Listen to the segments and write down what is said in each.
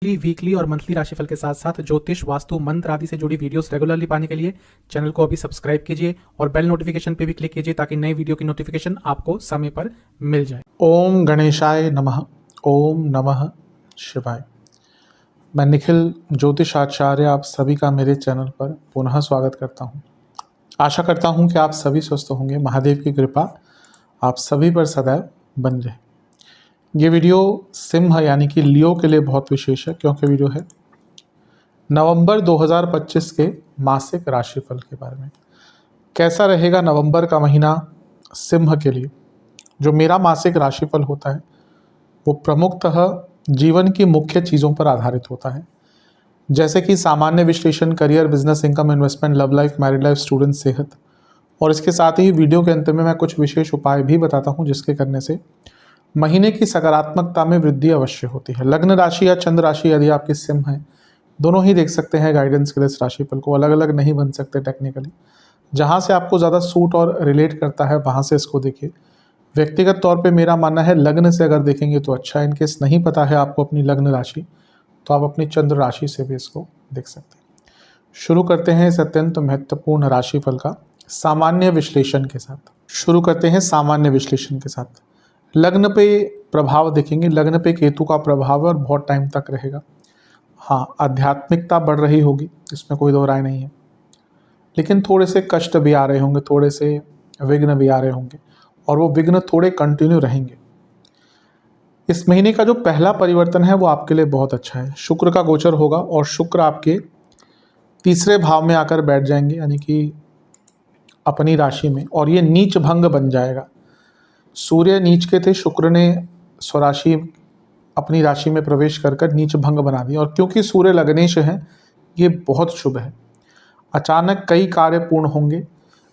Weekly और monthly राशिफल के साथ साथ ज्योतिष, वास्तु, मंत्र आदि से जुड़ी वीडियोस रेगुलरली पाने के लिए चैनल को अभी सब्सक्राइब कीजिए और बेल नोटिफिकेशन पे भी क्लिक कीजिए ताकि नई वीडियो की नोटिफिकेशन आपको समय पर मिल जाए। ओम गणेशाय नमः। ओम नमः शिवाय। मैं निखिल ज्योतिष आचार्य आप सभी का मेरे चैनल पर पुनः स्वागत करता हूं। आशा करता हूं कि आप सभी स्वस्थ होंगे। महादेव की कृपा आप सभी पर सदैव बन रहे। ये वीडियो सिंह यानी कि लियो के लिए बहुत विशेष है, क्योंकि वीडियो है नवंबर 2025 के मासिक राशिफल के बारे में। कैसा रहेगा नवंबर का महीना सिंह के लिए। जो मेरा मासिक राशिफल होता है वो प्रमुखतः जीवन की मुख्य चीज़ों पर आधारित होता है, जैसे कि सामान्य विश्लेषण, career, business, income, investment, love life, married life, student, सेहत, और इसके साथ ही वीडियो के अंत में मैं कुछ विशेष उपाय भी बताता हूं जिसके करने से महीने की सकारात्मकता में वृद्धि अवश्य होती है। लग्न राशि या चंद्र राशि यदि आपकी सिंह है, दोनों ही देख सकते हैं गाइडेंस के लिए इस राशिफल को। अलग अलग नहीं बन सकते टेक्निकली। जहाँ से आपको ज़्यादा सूट और रिलेट करता है वहाँ से इसको देखिए। व्यक्तिगत तौर पे मेरा मानना है लग्न से अगर देखेंगे तो अच्छा है। इनकेस नहीं पता है आपको अपनी लग्न राशि, तो आप अपनी चंद्र राशि से भी इसको देख सकते हैं। शुरू करते हैं इस अत्यंत महत्वपूर्ण राशिफल का सामान्य विश्लेषण के साथ। शुरू करते हैं सामान्य विश्लेषण के साथ। लग्न पे प्रभाव देखेंगे। लग्न पे केतु का प्रभाव और बहुत टाइम तक रहेगा। हाँ, आध्यात्मिकता बढ़ रही होगी, इसमें कोई दो राय नहीं है, लेकिन थोड़े से कष्ट भी आ रहे होंगे, थोड़े से विघ्न भी आ रहे होंगे, और वो विघ्न थोड़े कंटिन्यू रहेंगे। इस महीने का जो पहला परिवर्तन है वो आपके लिए बहुत अच्छा है। शुक्र का गोचर होगा और शुक्र आपके तीसरे भाव में आकर बैठ जाएंगे, यानी कि अपनी राशि में, और ये नीच भंग बन जाएगा। सूर्य नीच के थे, शुक्र ने स्वराशि अपनी राशि में प्रवेश कर नीच भंग बना दिया, और क्योंकि सूर्य लग्नेश है ये बहुत शुभ है। अचानक कई कार्य पूर्ण होंगे।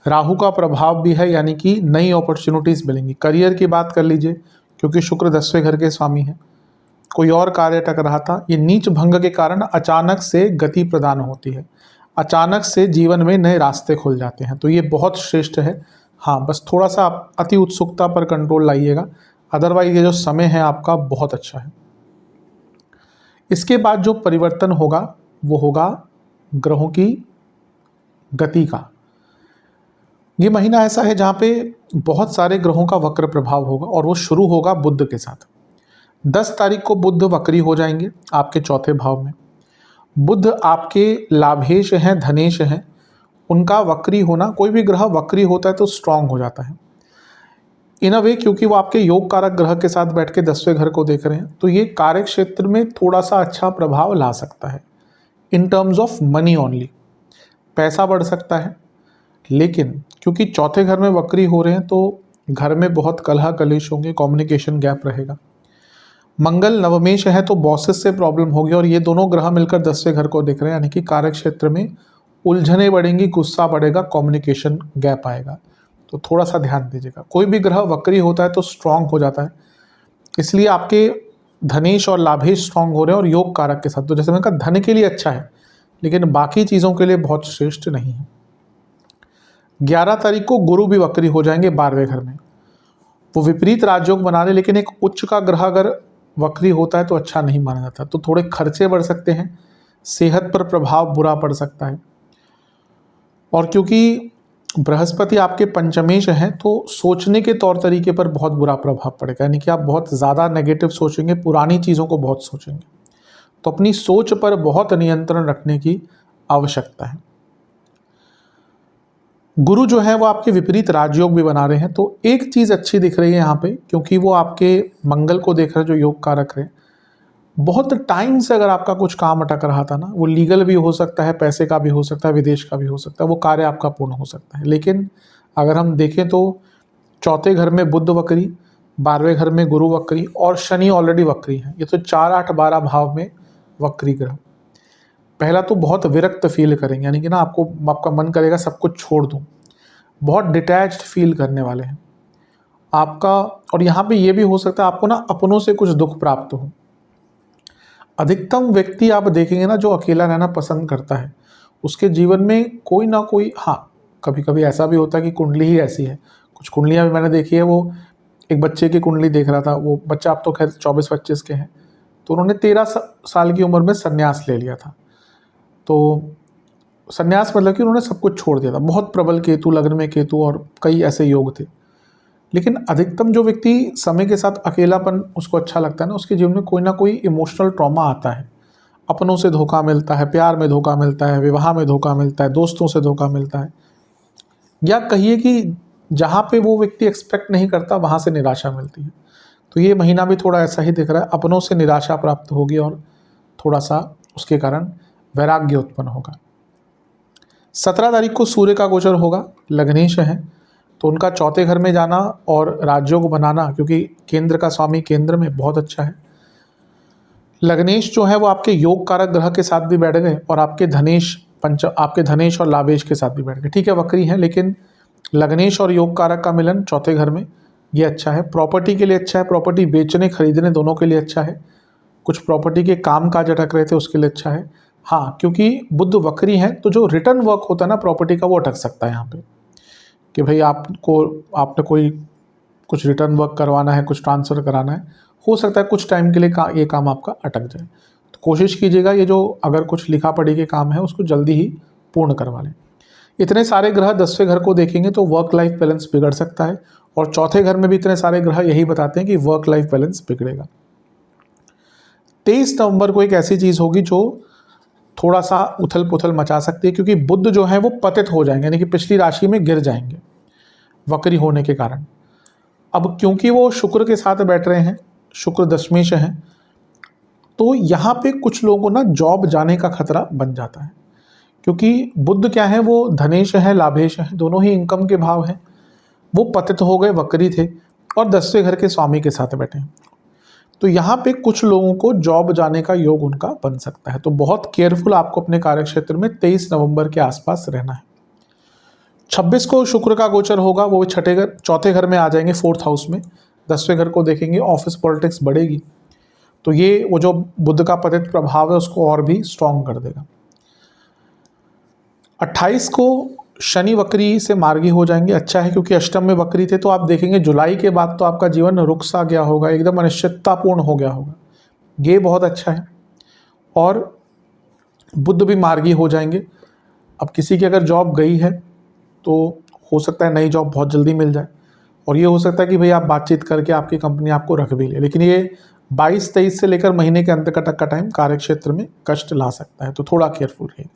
राहु का प्रभाव भी है, यानी कि नई अपॉर्चुनिटीज़ मिलेंगी। करियर की बात कर लीजिए, क्योंकि शुक्र 10वें घर के स्वामी हैं। कोई और कार्य अटक रहा था, ये नीच भंग के कारण अचानक से गति प्रदान होती है। अचानक से जीवन में नए रास्ते खुल जाते हैं, तो ये बहुत श्रेष्ठ है। हाँ, बस थोड़ा सा आप अति उत्सुकता पर कंट्रोल लाइएगा, अदरवाइज ये जो समय है आपका बहुत अच्छा है। इसके बाद जो परिवर्तन होगा वो होगा ग्रहों की गति का। ये महीना ऐसा है जहाँ पे बहुत सारे ग्रहों का वक्र प्रभाव होगा, और वो शुरू होगा बुध के साथ। 10 तारीख को बुध वक्री हो जाएंगे आपके चौथे भाव में। बुध आपके लाभेश हैं, धनेश हैं, उनका वक्री होना, कोई भी ग्रह वक्री होता है तो स्ट्रांग हो जाता है इन अ वे, क्योंकि वो आपके योग कारक ग्रह के साथ बैठ के 10वें घर को देख रहे हैं, तो ये कार्य क्षेत्र में थोड़ा सा अच्छा प्रभाव ला सकता है in terms of money only. पैसा बढ़ सकता है, लेकिन क्योंकि चौथे घर में वक्री हो रहे हैं तो घर में बहुत कलह कलेश होंगे, कम्युनिकेशन गैप रहेगा। मंगल नवमेश है तो बॉसेस से प्रॉब्लम होगी, और ये दोनों ग्रह मिलकर 10वें घर को देख रहे हैं, यानी कि कार्य क्षेत्र में उलझने बढ़ेंगी, गुस्सा बढ़ेगा, कम्युनिकेशन गैप आएगा, तो थोड़ा सा ध्यान दीजिएगा। कोई भी ग्रह वक्री होता है तो स्ट्रांग हो जाता है, इसलिए आपके धनेश और लाभेश स्ट्रांग हो रहे हैं और योग कारक के साथ। तो जैसे मैंने कहा धन के लिए अच्छा है, लेकिन बाकी चीज़ों के लिए बहुत श्रेष्ठ नहीं है। 11 तारीख को गुरु भी वक्री हो जाएंगे 12वें घर में। वो विपरीत राजयोग बना रहे, लेकिन एक उच्च का ग्रह अगर वक्री होता है तो अच्छा नहीं माना जाता, तो थोड़े खर्चे बढ़ सकते हैं, सेहत पर प्रभाव बुरा पड़ सकता है। और क्योंकि बृहस्पति आपके पंचमेश हैं तो सोचने के तौर तरीके पर बहुत बुरा प्रभाव पड़ेगा, यानी कि आप बहुत ज़्यादा नेगेटिव सोचेंगे, पुरानी चीज़ों को बहुत सोचेंगे, तो अपनी सोच पर बहुत नियंत्रण रखने की आवश्यकता है। गुरु जो है वो आपके विपरीत राजयोग भी बना रहे हैं, तो एक चीज़ अच्छी दिख रही है यहाँ पे, क्योंकि वो आपके मंगल को देख रहे हैं जो योग कारक है। बहुत टाइम से अगर आपका कुछ काम अटक रहा था ना, वो लीगल भी हो सकता है, पैसे का भी हो सकता है, विदेश का भी हो सकता है, वो कार्य आपका पूर्ण हो सकता है। लेकिन अगर हम देखें तो चौथे घर में बुध वक्री, 12वें घर में गुरु वक्री, और शनि ऑलरेडी वक्री है। ये तो 4, 8, 12 भाव में वक्री ग्रह। पहला तो बहुत विरक्त फील करेंगे, यानी कि ना आपका मन करेगा सब कुछ छोड़ दूँ, बहुत डिटैच्ड फील करने वाले हैं आपका। और यहाँ पे ये भी हो सकता है आपको ना अपनों से कुछ दुख प्राप्त हो। अधिकतम व्यक्ति आप देखेंगे ना जो अकेला रहना पसंद करता है, उसके जीवन में कोई ना कोई, हाँ कभी कभी ऐसा भी होता है कि कुंडली ही ऐसी है। कुछ कुंडलियाँ भी मैंने देखी है, वो एक बच्चे की कुंडली देख रहा था, वो बच्चा अब तो खैर 24-25 के हैं, तो उन्होंने 13 साल की उम्र में संन्यास ले लिया था। तो संन्यास मतलब कि उन्होंने सब कुछ छोड़ दिया था। बहुत प्रबल केतु, लग्न में केतु और कई ऐसे योग थे। लेकिन अधिकतम जो व्यक्ति समय के साथ अकेलापन उसको अच्छा लगता है ना, उसके जीवन में कोई ना कोई इमोशनल ट्रॉमा आता है। अपनों से धोखा मिलता है, प्यार में धोखा मिलता है, विवाह में धोखा मिलता है, दोस्तों से धोखा मिलता है, या कहिए कि जहाँ पे वो व्यक्ति एक्सपेक्ट नहीं करता वहाँ से निराशा मिलती है। तो ये महीना भी थोड़ा ऐसा ही दिख रहा है, अपनों से निराशा प्राप्त होगी और थोड़ा सा उसके कारण वैराग्य उत्पन्न होगा। 17 तारीख को सूर्य का गोचर होगा, लग्नेश है, तो उनका चौथे घर में जाना और राजयोग बनाना, क्योंकि केंद्र का स्वामी केंद्र में, बहुत अच्छा है। लग्नेश जो है वो आपके योग कारक ग्रह के साथ भी बैठ गए और आपके धनेश और लाभेश के साथ भी बैठ गए। ठीक है, वक्री है, लेकिन लग्नेश और योग कारक का मिलन चौथे घर में, ये अच्छा है। प्रॉपर्टी के लिए अच्छा है, प्रॉपर्टी बेचने खरीदने दोनों के लिए अच्छा है। कुछ प्रॉपर्टी के काम काज अटक रहे थे उसके लिए अच्छा है। हाँ, क्योंकि बुध वक्री है तो जो रिटर्न वर्क होता है ना प्रॉपर्टी का, वो अटक सकता है यहाँ पे, कि भाई आपने कोई कुछ रिटर्न वर्क करवाना है, कुछ ट्रांसफ़र कराना है, हो सकता है कुछ टाइम के लिए ये काम आपका अटक जाए। तो कोशिश कीजिएगा ये जो अगर कुछ लिखा पढ़ी के काम है उसको जल्दी ही पूर्ण करवा लें। इतने सारे ग्रह 10वें घर को देखेंगे तो वर्क लाइफ बैलेंस बिगड़ सकता है, और चौथे घर में भी इतने सारे ग्रह यही बताते हैं कि वर्क लाइफ बैलेंस बिगड़ेगा। 23 नवंबर को एक ऐसी चीज़ होगी जो थोड़ा सा उथल पुथल मचा सकती है, क्योंकि बुध जो है वो पतित हो जाएंगे, यानी कि पिछली राशि में गिर जाएंगे वक्री होने के कारण। अब क्योंकि वो शुक्र के साथ बैठ रहे हैं, शुक्र दशमेश हैं, तो यहाँ पे कुछ लोगों को ना जॉब जाने का खतरा बन जाता है, क्योंकि बुध क्या है, वो धनेश है, लाभेश है, दोनों ही इनकम के भाव हैं। वो पतित हो गए, वक्री थे, और 10वें घर के स्वामी के साथ बैठे हैं। तो यहाँ पे कुछ लोगों को जॉब जाने का योग उनका बन सकता है। तो बहुत केयरफुल आपको अपने कार्यक्षेत्र में 23 नवंबर के आसपास रहना है। 26 को शुक्र का गोचर होगा, वो चौथे घर में आ जाएंगे, 4th हाउस में। 10वें घर को देखेंगे, ऑफिस पॉलिटिक्स बढ़ेगी, तो ये वो जो बुध का पतित प्रभाव है उसको और भी स्ट्रॉन्ग कर देगा। 28 को शनि वक्री से मार्गी हो जाएंगे, अच्छा है, क्योंकि अष्टम में वक्री थे। तो आप देखेंगे जुलाई के बाद तो आपका जीवन रुक सा गया होगा, एकदम अनिश्चिततापूर्ण हो गया होगा, ये बहुत अच्छा है। और बुध भी मार्गी हो जाएंगे। अब किसी की अगर जॉब गई है तो हो सकता है नई जॉब बहुत जल्दी मिल जाए, और ये हो सकता है कि भाई आप बातचीत करके आपकी कंपनी आपको रख भी ले। लेकिन ये 22-23 से लेकर महीने के अंत तक का टाइम कार्यक्षेत्र में कष्ट ला सकता है, तो थोड़ा केयरफुल रहिए।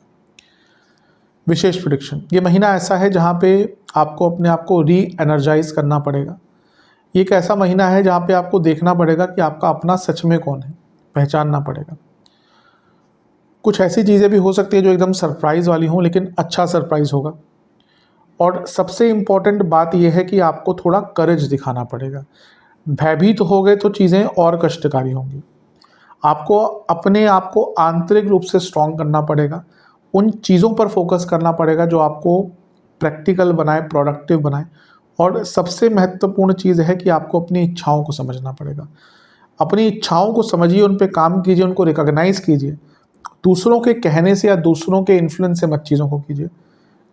विशेष प्रेडिक्शन, ये महीना ऐसा है जहाँ पे आपको अपने आप को री एनर्जाइज करना पड़ेगा। ये एक ऐसा महीना है जहाँ पे आपको देखना पड़ेगा कि आपका अपना सच में कौन है, पहचानना पड़ेगा। कुछ ऐसी चीज़ें भी हो सकती है जो एकदम सरप्राइज़ वाली हों, लेकिन अच्छा सरप्राइज़ होगा। और सबसे इम्पॉर्टेंट बात यह है कि आपको थोड़ा करेज दिखाना पड़ेगा। भयभीत हो गए तो चीज़ें और कष्टकारी होंगी। आपको अपने आप को आंतरिक रूप से स्ट्रॉन्ग करना पड़ेगा, उन चीज़ों पर फोकस करना पड़ेगा जो आपको प्रैक्टिकल बनाए, प्रोडक्टिव बनाए। और सबसे महत्वपूर्ण चीज़ है कि आपको अपनी इच्छाओं को समझना पड़ेगा। अपनी इच्छाओं को समझिए, उन पे काम कीजिए, उनको रिकॉग्नाइज कीजिए। दूसरों के कहने से या दूसरों के इन्फ्लुएंस से मत चीज़ों को कीजिए।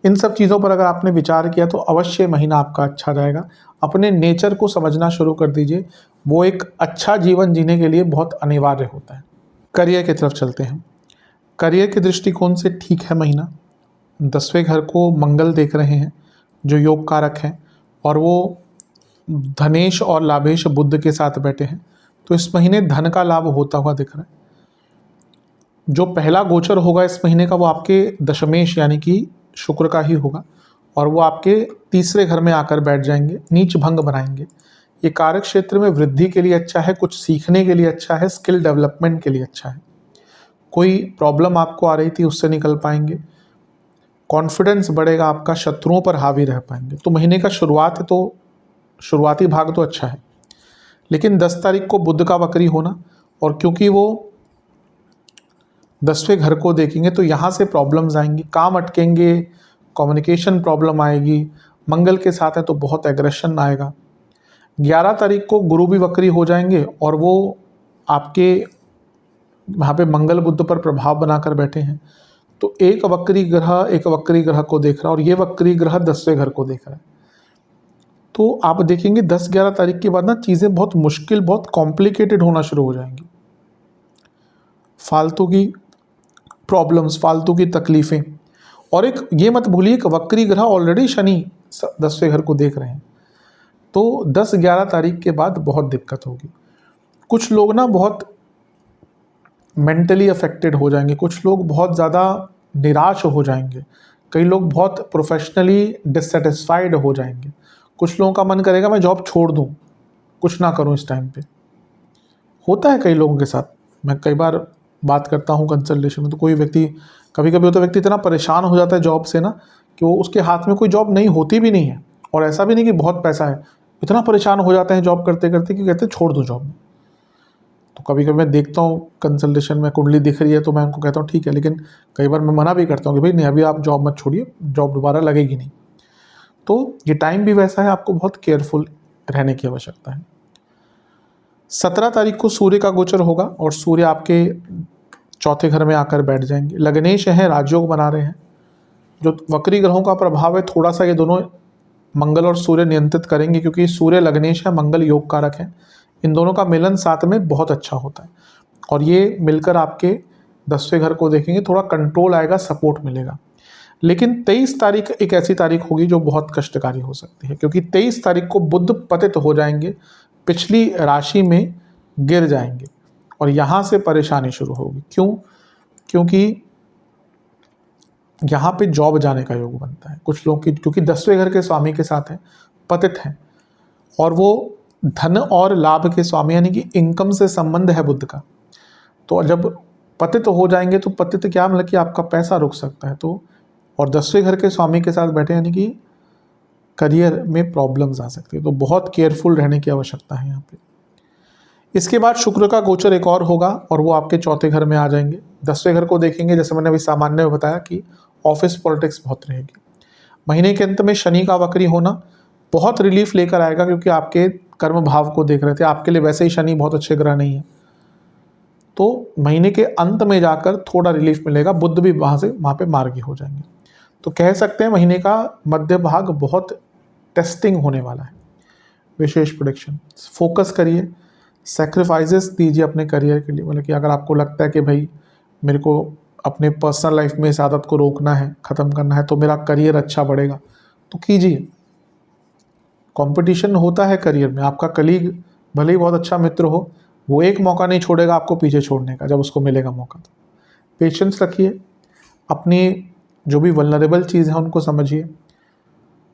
इन सब चीज़ों पर अगर आपने विचार किया तो अवश्य महीना आपका अच्छा जाएगा। अपने नेचर को समझना शुरू कर दीजिए, वो एक अच्छा जीवन जीने के लिए बहुत अनिवार्य होता है। करियर की तरफ चलते हैं। करियर के दृष्टिकोण से ठीक है महीना। 10वें घर को मंगल देख रहे हैं जो योग कारक हैं, और वो धनेश और लाभेश बुध के साथ बैठे हैं, तो इस महीने धन का लाभ होता हुआ दिख रहा है। जो पहला गोचर होगा इस महीने का वो आपके दशमेश यानी कि शुक्र का ही होगा, और वो आपके 3रे घर में आकर बैठ जाएंगे, नीच भंग बनाएंगे। ये कारक क्षेत्र में वृद्धि के लिए अच्छा है, कुछ सीखने के लिए अच्छा है, स्किल डेवलपमेंट के लिए अच्छा है। कोई प्रॉब्लम आपको आ रही थी उससे निकल पाएंगे, कॉन्फिडेंस बढ़ेगा आपका, शत्रुओं पर हावी रह पाएंगे। तो महीने का शुरुआत है तो शुरुआती भाग तो अच्छा है, लेकिन 10 तारीख को बुध का वक्री होना, और क्योंकि वो 10वें घर को देखेंगे तो यहाँ से प्रॉब्लम्स आएंगी, काम अटकेंगे, कम्युनिकेशन प्रॉब्लम आएगी। मंगल के साथ है तो बहुत एग्रेशन आएगा। 11 तारीख को गुरु भी वक्री हो जाएंगे, और वो आपके वहाँ पे मंगल बुध पर प्रभाव बनाकर बैठे हैं। तो एक वक्री ग्रह को देख रहा है, और ये वक्री ग्रह 10वें घर को देख रहा है। तो आप देखेंगे 10-11 तारीख के बाद ना चीज़ें बहुत मुश्किल, बहुत कॉम्प्लिकेटेड होना शुरू हो जाएंगी। फालतू की प्रॉब्लम्स, फालतू की तकलीफ़ें। और एक ये मत भूलिए कि वक्री ग्रह ऑलरेडी शनि 10वें घर को देख रहे हैं, तो 10-11 तारीख के बाद बहुत दिक्कत होगी। कुछ लोग ना बहुत मेंटली अफेक्टेड हो जाएंगे, कुछ लोग बहुत ज़्यादा निराश हो जाएंगे, कई लोग बहुत प्रोफेशनली डिससेटिस्फाइड हो जाएंगे, कुछ लोगों का मन करेगा मैं जॉब छोड़ दूं, कुछ ना करूं इस टाइम पे। होता है कई लोगों के साथ। मैं कई बार बात करता हूं कंसल्टेशन में, तो कोई व्यक्ति, कभी कभी होता व्यक्ति इतना परेशान हो जाता है जॉब से ना कि वो उसके हाथ में कोई जॉब नहीं होती भी नहीं है, और ऐसा भी नहीं कि बहुत पैसा है, इतना परेशान हो जाते हैं जॉब करते करते कि कहते हैं छोड़ दूँ जॉब। तो कभी कभी मैं देखता हूँ कंसल्टेशन में कुंडली दिख रही है तो मैं उनको कहता हूँ ठीक है, लेकिन कई बार मैं मना भी करता हूँ कि भाई नहीं, अभी आप जॉब मत छोड़िए, जॉब दोबारा लगेगी नहीं। तो ये टाइम भी वैसा है, आपको बहुत केयरफुल रहने की आवश्यकता है। 17 तारीख को सूर्य का गोचर होगा और सूर्य आपके चौथे घर में आकर बैठ जाएंगे। लग्नेश हैं, राजयोग बना रहे हैं। जो वक्री ग्रहों का प्रभाव है थोड़ा सा ये दोनों मंगल और सूर्य नियंत्रित करेंगे, क्योंकि सूर्य लग्नेश है, मंगल योग कारक है। इन दोनों का मिलन साथ में बहुत अच्छा होता है, और ये मिलकर आपके 10वें घर को देखेंगे, थोड़ा कंट्रोल आएगा, सपोर्ट मिलेगा। लेकिन 23 तारीख एक ऐसी तारीख होगी जो बहुत कष्टकारी हो सकती है, क्योंकि 23 तारीख को बुध पतित हो जाएंगे, पिछली राशि में गिर जाएंगे, और यहाँ से परेशानी शुरू होगी। क्यों? क्योंकि यहाँ पे जॉब जाने का योग बनता है कुछ लोगों की, क्योंकि 10वें घर के स्वामी के साथ है, पतित हैं, और वो धन और लाभ के स्वामी, यानी कि इनकम से संबंध है बुध का। तो जब पतित हो जाएंगे तो पतित क्या मतलब कि आपका पैसा रुक सकता है। तो और 10वें घर के स्वामी के साथ बैठे, यानी कि करियर में प्रॉब्लम्स आ सकती है, तो बहुत केयरफुल रहने की आवश्यकता है यहाँ पे। इसके बाद शुक्र का गोचर एक और होगा, और वो आपके चौथे घर में आ जाएंगे। 10वें घर को देखेंगे, जैसे मैंने अभी सामान्य में बताया कि ऑफिस पॉलिटिक्स बहुत रहेगी। महीने के अंत में शनि का वक्री होना बहुत रिलीफ लेकर आएगा, क्योंकि आपके कर्म भाव को देख रहे थे, आपके लिए वैसे ही शनि बहुत अच्छे ग्रह नहीं है, तो महीने के अंत में जाकर थोड़ा रिलीफ मिलेगा। बुध भी वहाँ पे मार्गी हो जाएंगे। तो कह सकते हैं महीने का मध्य भाग बहुत टेस्टिंग होने वाला है। विशेष प्रेडिक्शन, फोकस करिए, सेक्रीफाइसेस दीजिए अपने करियर के लिए। मतलब कि अगर आपको लगता है कि भाई मेरे को अपने पर्सनल लाइफ में इस आदत को रोकना है, ख़त्म करना है, तो मेरा करियर अच्छा बढ़ेगा, तो कीजिए। कंपटीशन होता है करियर में, आपका कलीग भले ही बहुत अच्छा मित्र हो, वो एक मौका नहीं छोड़ेगा आपको पीछे छोड़ने का, जब उसको मिलेगा मौका। तो पेशेंस रखिए, अपनी जो भी वल्नरेबल चीज़ है उनको समझिए,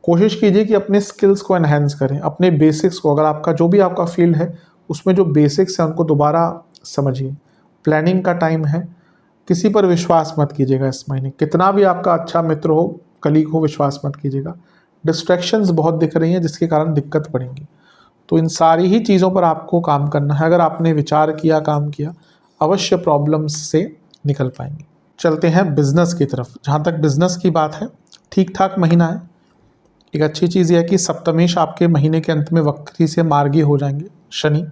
कोशिश कीजिए कि अपने स्किल्स को एनहेंस करें, अपने बेसिक्स को, अगर आपका जो भी आपका फील्ड है उसमें जो बेसिक्स हैं उनको दोबारा समझिए। प्लानिंग का टाइम है, किसी पर विश्वास मत कीजिएगा इस महीने, कितना भी आपका अच्छा मित्र हो, कलीग हो, विश्वास मत कीजिएगा। डिस्ट्रैक्शंस बहुत दिख रही हैं जिसके कारण दिक्कत पड़ेंगी। तो इन सारी ही चीज़ों पर आपको काम करना है। अगर आपने विचार किया, काम किया, अवश्य प्रॉब्लम्स से निकल पाएंगे। चलते हैं बिजनेस की तरफ। जहाँ तक बिजनेस की बात है, ठीक ठाक महीना है। एक अच्छी चीज़ यह है कि सप्तमेश आपके महीने के अंत में वक्री से मार्गी हो जाएंगे। शनि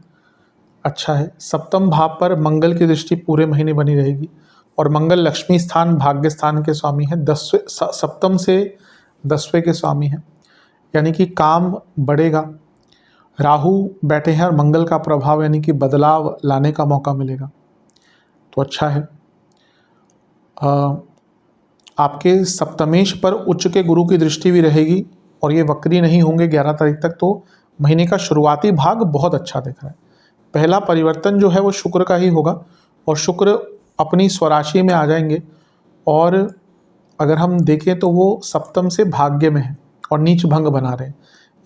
अच्छा है। सप्तम भाव पर मंगल की दृष्टि पूरे महीने बनी रहेगी, और मंगल लक्ष्मी स्थान, भाग्य स्थान के स्वामी हैं। 10वें सप्तम से 10वें के स्वामी हैं, यानी कि काम बढ़ेगा। राहु बैठे हैं और मंगल का प्रभाव, यानी कि बदलाव लाने का मौका मिलेगा, तो अच्छा है। आपके सप्तमेश पर उच्च के गुरु की दृष्टि भी रहेगी, और ये वक्री नहीं होंगे 11 तारीख तक। तो महीने का शुरुआती भाग बहुत अच्छा दिख रहा है। पहला परिवर्तन जो है वो शुक्र का ही होगा, और शुक्र अपनी स्वराशि में आ जाएंगे, और अगर हम देखें तो वो सप्तम से भाग्य में है और नीच भंग बना रहे हैं,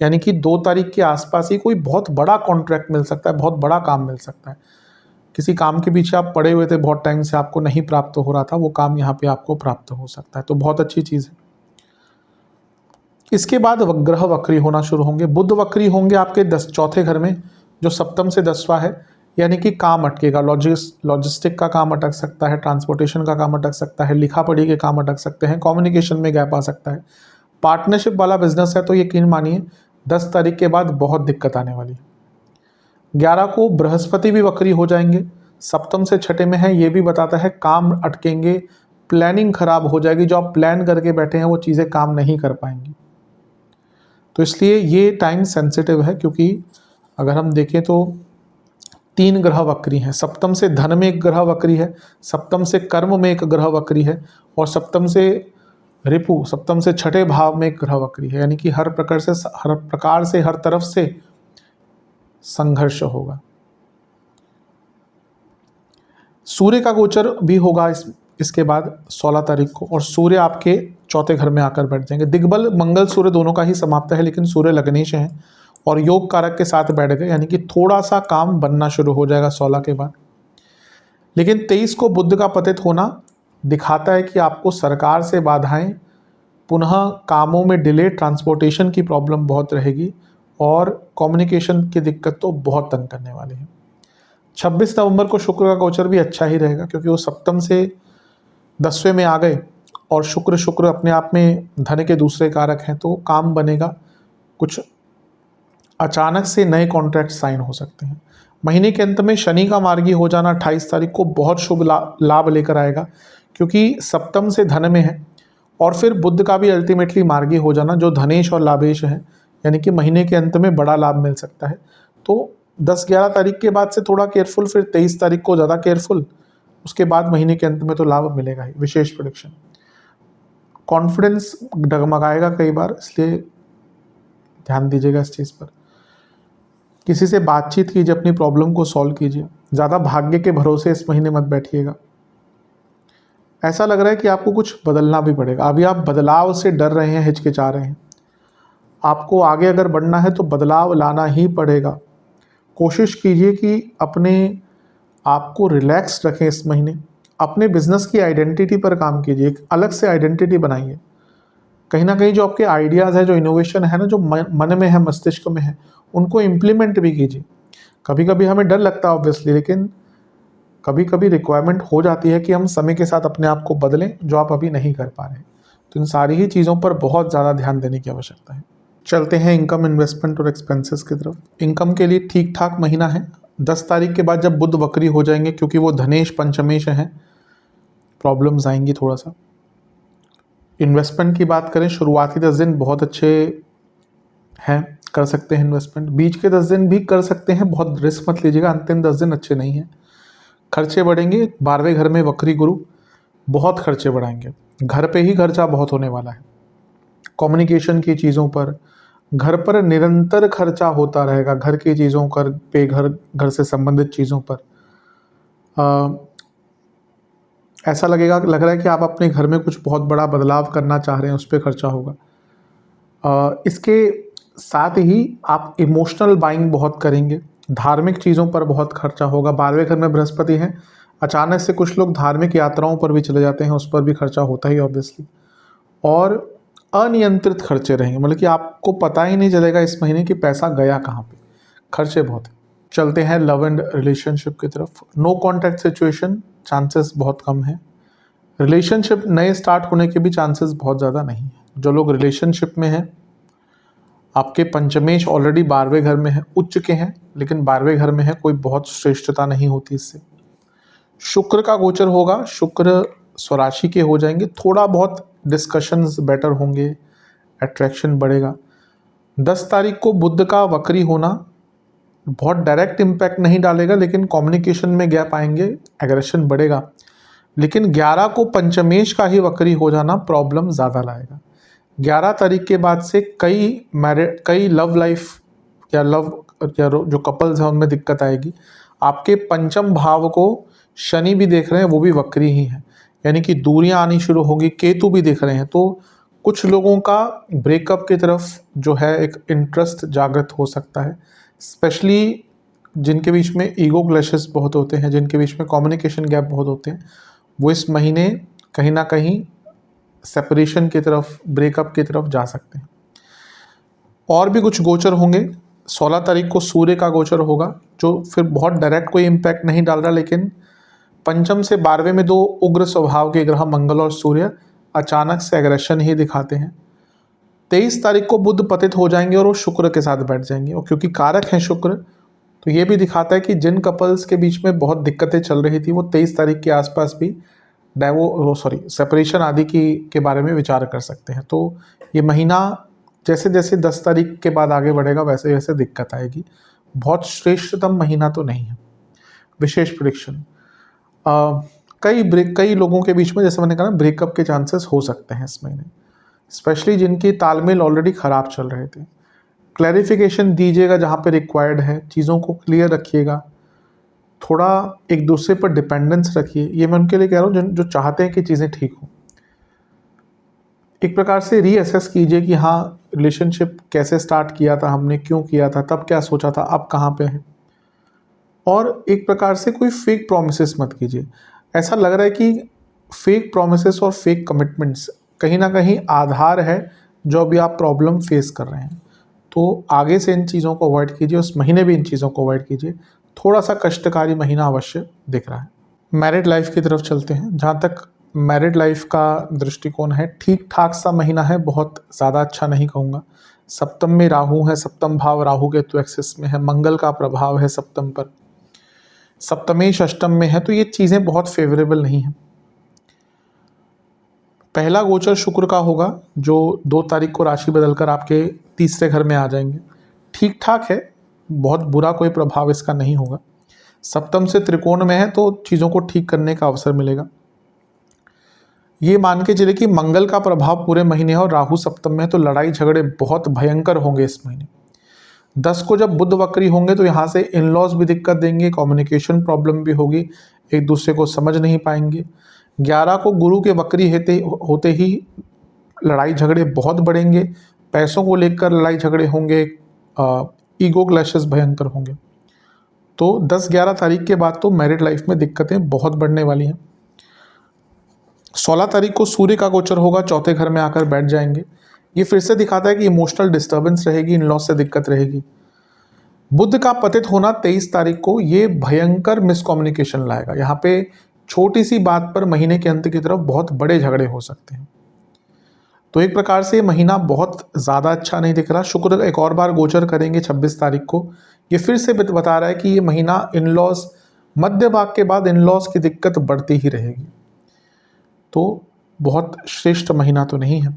यानी कि 2 तारीख के आसपास ही कोई बहुत बड़ा कॉन्ट्रैक्ट मिल सकता है, बहुत बड़ा काम मिल सकता है। किसी काम के पीछे आप पड़े हुए थे, बहुत टाइम से आपको नहीं प्राप्त हो रहा था, वो काम यहाँ पे आपको प्राप्त हो सकता है, तो बहुत अच्छी चीज़ है। इसके बाद ग्रह वक्री होना शुरू होंगे। बुध वक्री होंगे आपके चौथे घर में, जो सप्तम से 10वां है, यानी कि काम अटकेगा। लॉजिस्टिक का काम अटक सकता है, ट्रांसपोर्टेशन का काम अटक सकता है, लिखा पढ़ी के काम अटक सकते हैं, कम्युनिकेशन में गैप आ सकता है। पार्टनरशिप वाला बिजनेस है तो यकीन मानिए 10 तारीख के बाद बहुत दिक्कत आने वाली है। 11 को बृहस्पति भी वक्री हो जाएंगे, सप्तम से छठे में है। ये भी बताता है काम अटकेंगे, प्लानिंग खराब हो जाएगी, जो आप प्लान करके बैठे हैं वो चीज़ें काम नहीं कर पाएंगी। तो इसलिए ये टाइम सेंसिटिव है, क्योंकि अगर हम देखें तो 3 ग्रह वक्री हैं। सप्तम से धन में एक ग्रह वक्री है, सप्तम से कर्म में एक ग्रह वक्री है, और सप्तम से रिपु, सप्तम से छठे भाव में एक ग्रह वक्री है। यानी कि हर प्रकार से हर तरफ से संघर्ष होगा। सूर्य का गोचर भी होगा इसके बाद 16 तारीख को, और सूर्य आपके चौथे घर में आकर बैठ जाएंगे। दिग्बल मंगल सूर्य दोनों का ही समाप्त है, लेकिन सूर्य लग्नेश है और योग कारक के साथ बैठ गए, यानी कि थोड़ा सा काम बनना शुरू हो जाएगा 16 के बाद। लेकिन 23 को बुध का पतित होना दिखाता है कि आपको सरकार से बाधाएं, पुनः कामों में डिले, ट्रांसपोर्टेशन की प्रॉब्लम बहुत रहेगी, और कम्युनिकेशन की दिक्कत तो बहुत तंग करने वाली है। 26 नवंबर को शुक्र का गोचर भी अच्छा ही रहेगा, क्योंकि वो सप्तम से 10वें में आ गए, और शुक्र अपने आप में धन के दूसरे कारक हैं, तो काम बनेगा। कुछ अचानक से नए कॉन्ट्रैक्ट साइन हो सकते हैं। महीने के अंत में शनि का मार्गी हो जाना 28 तारीख को बहुत शुभ लाभ लेकर आएगा, क्योंकि सप्तम से धन में है, और फिर बुध का भी अल्टीमेटली मार्गी हो जाना जो धनेश और लाभेश है, यानी कि महीने के अंत में बड़ा लाभ मिल सकता है। तो 10-11 तारीख के बाद से थोड़ा केयरफुल, फिर 23 तारीख को ज़्यादा केयरफुल, उसके बाद महीने के अंत में तो लाभ मिलेगा ही। विशेष प्रेडिक्शन, कॉन्फिडेंस डगमगाएगा कई बार, इसलिए ध्यान दीजिएगा इस चीज़ पर। किसी से बातचीत कीजिए, अपनी प्रॉब्लम को सॉल्व कीजिए। ज़्यादा भाग्य के भरोसे इस महीने मत बैठिएगा। ऐसा लग रहा है कि आपको कुछ बदलना भी पड़ेगा। अभी आप बदलाव से डर रहे हैं, हिचकिचा रहे हैं। आपको आगे अगर बढ़ना है तो बदलाव लाना ही पड़ेगा। कोशिश कीजिए कि अपने आप को रिलैक्स रखें इस महीने। अपने बिजनेस की आइडेंटिटी पर काम कीजिए, एक अलग से आइडेंटिटी बनाइए। कहीं ना कहीं जो आपके आइडियाज़ है, जो इनोवेशन है ना, जो मन में है, मस्तिष्क में है, उनको इम्प्लीमेंट भी कीजिए। कभी कभी हमें डर लगता है ऑब्वियसली, लेकिन कभी कभी रिक्वायरमेंट हो जाती है कि हम समय के साथ अपने आप को बदलें, जो आप अभी नहीं कर पा रहे हैं। तो इन सारी ही चीज़ों पर बहुत ज़्यादा ध्यान देने की आवश्यकता है। चलते हैं इनकम, इन्वेस्टमेंट और एक्सपेंसेस की तरफ। इनकम के लिए ठीक ठाक महीना है। 10 तारीख के बाद जब बुध वक्री हो जाएंगे, क्योंकि वो धनेश पंचमेश हैं, प्रॉब्लम्स आएंगी थोड़ा सा। इन्वेस्टमेंट की बात करें, शुरुआती 10 दिन बहुत अच्छे हैं, कर सकते हैं इन्वेस्टमेंट। बीच के 10 दिन भी कर सकते हैं, बहुत रिस्क मत लीजिएगा। अंतिम 10 दिन अच्छे नहीं हैं। खर्चे बढ़ेंगे, 12वें घर में वक्री गुरु बहुत खर्चे बढ़ाएंगे। घर पे ही खर्चा बहुत होने वाला है। कम्युनिकेशन की चीज़ों पर, घर पर निरंतर खर्चा होता रहेगा। घर की चीज़ों पे, घर से संबंधित चीज़ों पर ऐसा लग रहा है कि आप अपने घर में कुछ बहुत बड़ा बदलाव करना चाह रहे हैं, उस पर खर्चा होगा। इसके साथ ही आप इमोशनल बाइंग बहुत करेंगे। धार्मिक चीज़ों पर बहुत खर्चा होगा। 12वें घर में बृहस्पति हैं, अचानक से कुछ लोग धार्मिक यात्राओं पर भी चले जाते हैं, उस पर भी खर्चा होता ही ऑब्वियसली। और अनियंत्रित खर्चे रहेंगे, मतलब कि आपको पता ही नहीं चलेगा इस महीने कि पैसा गया कहाँ पे। खर्चे बहुत हैं। चलते हैं लव एंड रिलेशनशिप की तरफ। नो कॉन्टैक्ट सिचुएशन, चांसेस बहुत कम है। रिलेशनशिप नए स्टार्ट होने के भी चांसेस बहुत ज़्यादा नहीं है। जो लोग रिलेशनशिप में हैं, आपके पंचमेश ऑलरेडी 12वें घर में है, उच्च के हैं, लेकिन 12वें घर में है, कोई बहुत श्रेष्ठता नहीं होती इससे। शुक्र का गोचर होगा, शुक्र स्वराशि के हो जाएंगे, थोड़ा बहुत डिस्कशंस बेटर होंगे, अट्रैक्शन बढ़ेगा। 10 तारीख को बुध का वक्री होना बहुत डायरेक्ट इम्पैक्ट नहीं डालेगा, लेकिन कम्युनिकेशन में गैप आएंगे, एग्रेशन बढ़ेगा। लेकिन 11 को पंचमेश का ही वक्री हो जाना प्रॉब्लम ज़्यादा लाएगा। 11 तारीख के बाद से कई लव लाइफ या जो कपल्स हैं उनमें दिक्कत आएगी। आपके पंचम भाव को शनि भी देख रहे हैं, वो भी वक्री ही है, यानी कि दूरियां आनी शुरू होंगी। केतु भी देख रहे हैं, तो कुछ लोगों का ब्रेकअप की तरफ जो है एक इंटरेस्ट जागृत हो सकता है। स्पेशली जिनके बीच में ईगो क्लैशेस बहुत होते हैं, जिनके बीच में कम्युनिकेशन गैप बहुत होते हैं, वो इस महीने कहीं ना कहीं सेपरेशन की तरफ, ब्रेकअप की तरफ जा सकते हैं। और भी कुछ गोचर होंगे। 16 तारीख को सूर्य का गोचर होगा, जो फिर बहुत डायरेक्ट कोई इम्पैक्ट नहीं डाल रहा, लेकिन पंचम से 12वें में 2 उग्र स्वभाव के ग्रह मंगल और सूर्य अचानक से एग्रेशन ही दिखाते हैं। 23 तारीख को बुध पतित हो जाएंगे और वो शुक्र के साथ बैठ जाएंगे, और क्योंकि कारक हैं शुक्र, तो ये भी दिखाता है कि जिन कपल्स के बीच में बहुत दिक्कतें चल रही थी, वो 23 तारीख के आसपास भी सेपरेशन आदि के बारे में विचार कर सकते हैं। तो ये महीना जैसे जैसे 10 तारीख के बाद आगे बढ़ेगा वैसे वैसे दिक्कत आएगी। बहुत श्रेष्ठतम महीना तो नहीं है। विशेष प्रेडिक्शन, कई लोगों के बीच में, जैसे मैंने कहा ना, ब्रेकअप के चांसेस हो सकते हैं इस महीने, स्पेशली जिनके तालमेल ऑलरेडी ख़राब चल रहे थे। क्लैरिफिकेशन दीजिएगा जहाँ पे रिक्वायर्ड है, चीज़ों को क्लियर रखिएगा, थोड़ा एक दूसरे पर डिपेंडेंस रखिए। ये मैं उनके लिए कह रहा हूँ जो चाहते हैं कि चीज़ें ठीक हों। एक प्रकार से रीअसेस कीजिए कि हाँ, रिलेशनशिप कैसे स्टार्ट किया था हमने, क्यों किया था, तब क्या सोचा था, अब कहाँ पे है। और एक प्रकार से कोई फेक प्रोमिसेस मत कीजिए। ऐसा लग रहा है कि फेक प्रोमिसेस और फेक कमिटमेंट्स कहीं ना कहीं आधार है जो अभी आप प्रॉब्लम फेस कर रहे हैं। तो आगे से इन चीज़ों को अवॉइड कीजिए, उस महीने भी इन चीज़ों को अवॉइड कीजिए। थोड़ा सा कष्टकारी महीना अवश्य दिख रहा है। मैरिड लाइफ की तरफ चलते हैं। जहाँ तक मैरिड लाइफ का दृष्टिकोण है, ठीक ठाक सा महीना है, बहुत ज़्यादा अच्छा नहीं कहूँगा। सप्तम में राहु है, सप्तम भाव राहु केतु एक्सिस में है, मंगल का प्रभाव है सप्तम पर, सप्तमेश अष्टम में है, तो ये चीज़ें बहुत फेवरेबल नहीं हैं। पहला गोचर शुक्र का होगा जो 2 तारीख को राशि बदलकर आपके तीसरे घर में आ जाएंगे। ठीक ठाक है, बहुत बुरा कोई प्रभाव इसका नहीं होगा। सप्तम से त्रिकोण में है तो चीज़ों को ठीक करने का अवसर मिलेगा। ये मान के चले कि मंगल का प्रभाव पूरे महीने है और राहु सप्तम में है, तो लड़ाई झगड़े बहुत भयंकर होंगे इस महीने। 10 को जब बुध वक्री होंगे तो यहाँ से इन लॉज भी दिक्कत देंगे, कम्युनिकेशन प्रॉब्लम भी होगी, एक दूसरे को समझ नहीं पाएंगे। 11 को गुरु के वक्री होते ही लड़ाई झगड़े बहुत बढ़ेंगे, पैसों को लेकर लड़ाई झगड़े होंगे, ईगो क्लैशेस भयंकर होंगे। तो 10-11 तारीख के बाद तो मैरिड लाइफ में दिक्कतें बहुत बढ़ने वाली हैं। 16 तारीख को सूर्य का गोचर होगा, चौथे घर में आकर बैठ जाएंगे। ये फिर से दिखाता है कि इमोशनल डिस्टर्बेंस रहेगी, इन लॉस से दिक्कत रहेगी। बुध का पतित होना 23 तारीख को, ये भयंकर मिसकम्युनिकेशन लाएगा। यहाँ पे छोटी सी बात पर महीने के अंत की तरफ बहुत बड़े झगड़े हो सकते हैं। तो एक प्रकार से ये महीना बहुत ज़्यादा अच्छा नहीं दिख रहा। शुक्र एक और बार गोचर करेंगे 26 तारीख को। ये फिर से बता रहा है कि ये महीना इन लॉस, मध्य भाग के बाद इन लॉस की दिक्कत बढ़ती ही रहेगी। तो बहुत श्रेष्ठ महीना तो नहीं है,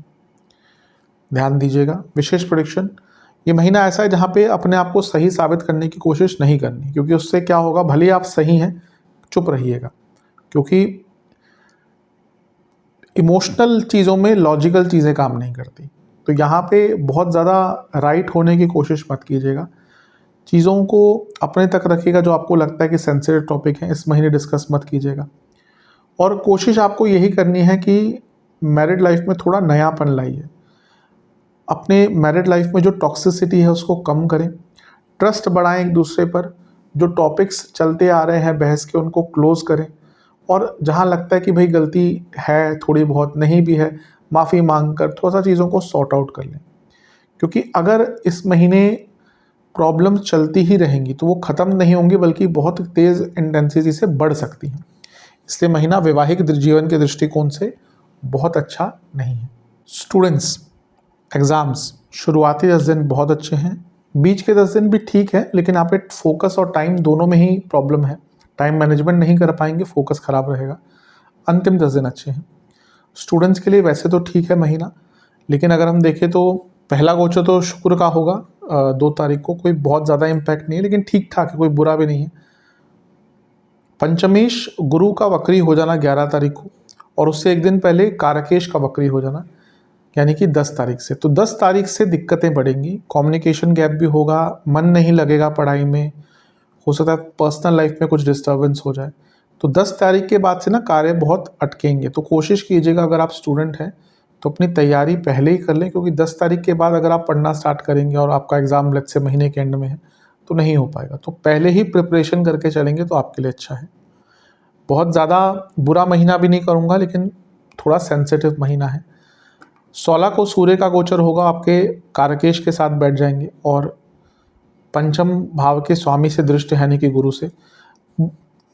ध्यान दीजिएगा। विशेष प्रेडिक्शन, ये महीना ऐसा है जहाँ पे अपने आप को सही साबित करने की कोशिश नहीं करनी, क्योंकि उससे क्या होगा, भले ही आप सही हैं, चुप रहिएगा, क्योंकि इमोशनल चीज़ों में लॉजिकल चीज़ें काम नहीं करती। तो यहाँ पे बहुत ज़्यादा राइट होने की कोशिश मत कीजिएगा। चीज़ों को अपने तक रखिएगा, जो आपको लगता है कि सेंसिटिव टॉपिक है इस महीने डिस्कस मत कीजिएगा। और कोशिश आपको यही करनी है कि मैरिड लाइफ में थोड़ा नयापन लाइए। अपने मैरिड लाइफ में जो टॉक्सिसिटी है उसको कम करें, ट्रस्ट बढ़ाएं एक दूसरे पर। जो टॉपिक्स चलते आ रहे हैं बहस के, उनको क्लोज़ करें। और जहाँ लगता है कि भाई गलती है, थोड़ी बहुत नहीं भी है, माफ़ी मांग कर थोड़ा सा चीज़ों को सॉर्ट आउट कर लें। क्योंकि अगर इस महीने प्रॉब्लम चलती ही रहेंगी तो वो ख़त्म नहीं होंगी, बल्कि बहुत तेज़ इंटेंसिटी से बढ़ सकती हैं। इसलिए महीना वैवाहिक जीवन के दृष्टिकोण से बहुत अच्छा नहीं है। स्टूडेंट्स, एग्ज़ाम्स, शुरुआती 10 दिन बहुत अच्छे हैं, बीच के 10 दिन भी ठीक है, लेकिन यहाँ पे फोकस और टाइम दोनों में ही प्रॉब्लम है। टाइम मैनेजमेंट नहीं कर पाएंगे, फोकस ख़राब रहेगा। अंतिम 10 दिन अच्छे हैं। स्टूडेंट्स के लिए वैसे तो ठीक है महीना, लेकिन अगर हम देखें तो पहला गोचर तो शुक्र का होगा 2 तारीख को, कोई बहुत ज़्यादा इम्पैक्ट नहीं है, लेकिन ठीक ठाक है, कोई बुरा भी नहीं है। पंचमेश गुरु का वक्री हो जाना 11 तारीख को, और उससे एक दिन पहले कारकेश का वक्री हो जाना, यानी कि 10 तारीख से। तो 10 तारीख से दिक्कतें बढ़ेंगी, कम्युनिकेशन गैप भी होगा, मन नहीं लगेगा पढ़ाई में, हो सकता है पर्सनल लाइफ में कुछ डिस्टर्बेंस हो जाए। तो 10 तारीख के बाद से ना कार्य बहुत अटकेंगे। तो कोशिश कीजिएगा, अगर आप स्टूडेंट हैं तो अपनी तैयारी पहले ही कर लें, क्योंकि 10 तारीख के बाद अगर आप पढ़ना स्टार्ट करेंगे और आपका एग्ज़ाम लेट से महीने के एंड में है तो नहीं हो पाएगा। तो पहले ही प्रिपरेशन करके चलेंगे तो आपके लिए अच्छा है। बहुत ज़्यादा बुरा महीना भी नहीं करूँगा, लेकिन थोड़ा सेंसिटिव महीना है। 16 को सूर्य का गोचर होगा, आपके कारकेश के साथ बैठ जाएंगे और पंचम भाव के स्वामी से दृष्टि है, यानी कि गुरु से।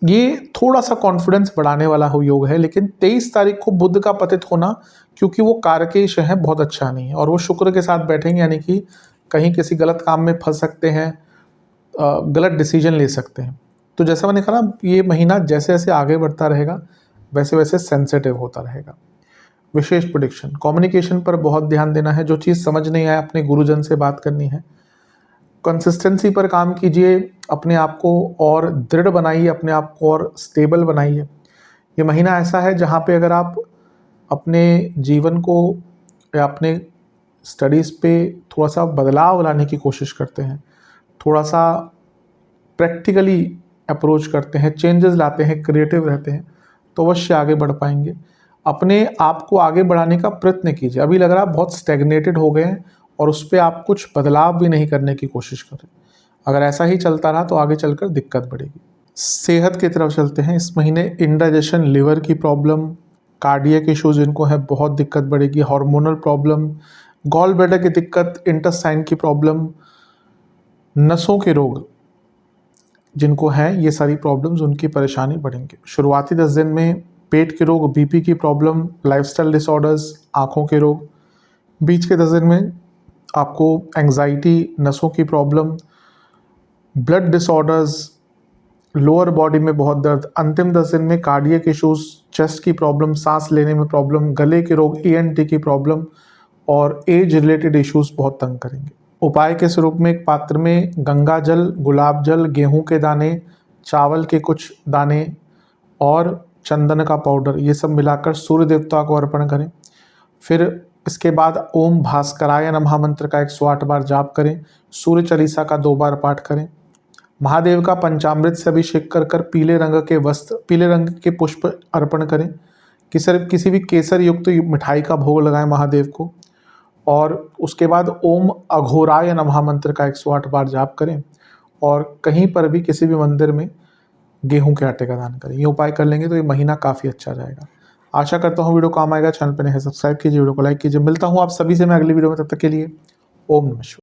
ये थोड़ा सा कॉन्फिडेंस बढ़ाने वाला हो योग है। लेकिन 23 तारीख को बुध का पतित होना, क्योंकि वो कारकेश है, बहुत अच्छा नहीं है, और वो शुक्र के साथ बैठेंगे, यानी कि कहीं किसी गलत काम में फंस सकते हैं, गलत डिसीजन ले सकते हैं। तो जैसा मैंने कहा ना, ये महीना जैसे जैसे आगे बढ़ता रहेगा वैसे वैसे सेंसिटिव होता रहेगा। विशेष प्रेडिक्शन। कम्युनिकेशन पर बहुत ध्यान देना है, जो चीज़ समझ नहीं आए अपने गुरुजन से बात करनी है। कंसिस्टेंसी पर काम कीजिए, अपने आप को और दृढ़ बनाइए, अपने आप को और स्टेबल बनाइए। ये महीना ऐसा है जहाँ पे अगर आप अपने जीवन को या अपने स्टडीज़ पे थोड़ा सा बदलाव लाने की कोशिश करते हैं, थोड़ा सा प्रैक्टिकली अप्रोच करते हैं, चेंजेस लाते हैं, क्रिएटिव रहते हैं, तो अवश्य आगे बढ़ पाएंगे। अपने आप को आगे बढ़ाने का प्रयत्न कीजिए। अभी लग रहा है बहुत स्टैग्नेटेड हो गए हैं और उस पर आप कुछ बदलाव भी नहीं करने की कोशिश करें। अगर ऐसा ही चलता रहा तो आगे चलकर दिक्कत बढ़ेगी। सेहत की तरफ चलते हैं। इस महीने इंडाइजेशन, लिवर की प्रॉब्लम, कार्डियक इश्यूज जिनको है बहुत दिक्कत बढ़ेगी, हार्मोनल प्रॉब्लम, गॉल ब्लैडर की दिक्कत, इंटेस्टाइन की प्रॉब्लम, नसों के रोग जिनको है, ये सारी प्रॉब्लम्स उनकी परेशानी बढ़ेंगे। शुरुआती 10 दिन में पेट के रोग, बीपी की प्रॉब्लम, लाइफस्टाइल डिसऑर्डर्स, आँखों के रोग। बीच के 10 दिन में आपको एंग्जाइटी, नसों की problem, blood disorders, lower body में बहुत दर्द। अंतिम 10 दिन में कार्डियक इश्यूज, चेस्ट की प्रॉब्लम, सांस लेने में प्रॉब्लम, गले के रोग, ENT की प्रॉब्लम और एज रिलेटेड इश्यूज बहुत तंग करेंगे। उपाय के स्वरूप में एक पात्र में गंगा जल, गुलाब जल, गेहूं के दाने, चावल के कुछ दाने और चंदन का पाउडर, ये सब मिलाकर सूर्य देवता को अर्पण करें। फिर इसके बाद ओम भास्कराय नमः मंत्र का 108 बार जाप करें। सूर्य चालीसा का 2 बार पाठ करें। महादेव का पंचामृत से अभिषेक कर कर पीले रंग के वस्त्र, पीले रंग के पुष्प अर्पण करें। किसी भी केसर युक्त मिठाई का भोग लगाएं महादेव को। और उसके बाद ओम अघोराय नमः मंत्र का 108 बार जाप करें और कहीं पर भी किसी भी मंदिर में गेहूं के आटे का दान करें। ये उपाय कर लेंगे तो ये महीना काफ़ी अच्छा जाएगा। आशा करता हूँ वीडियो काम आएगा। चैनल पर नए हैं सब्सक्राइब कीजिए, वीडियो को लाइक कीजिए। मिलता हूँ आप सभी से मैं अगली वीडियो में, तब तक के लिए ओम नमः शिवाय।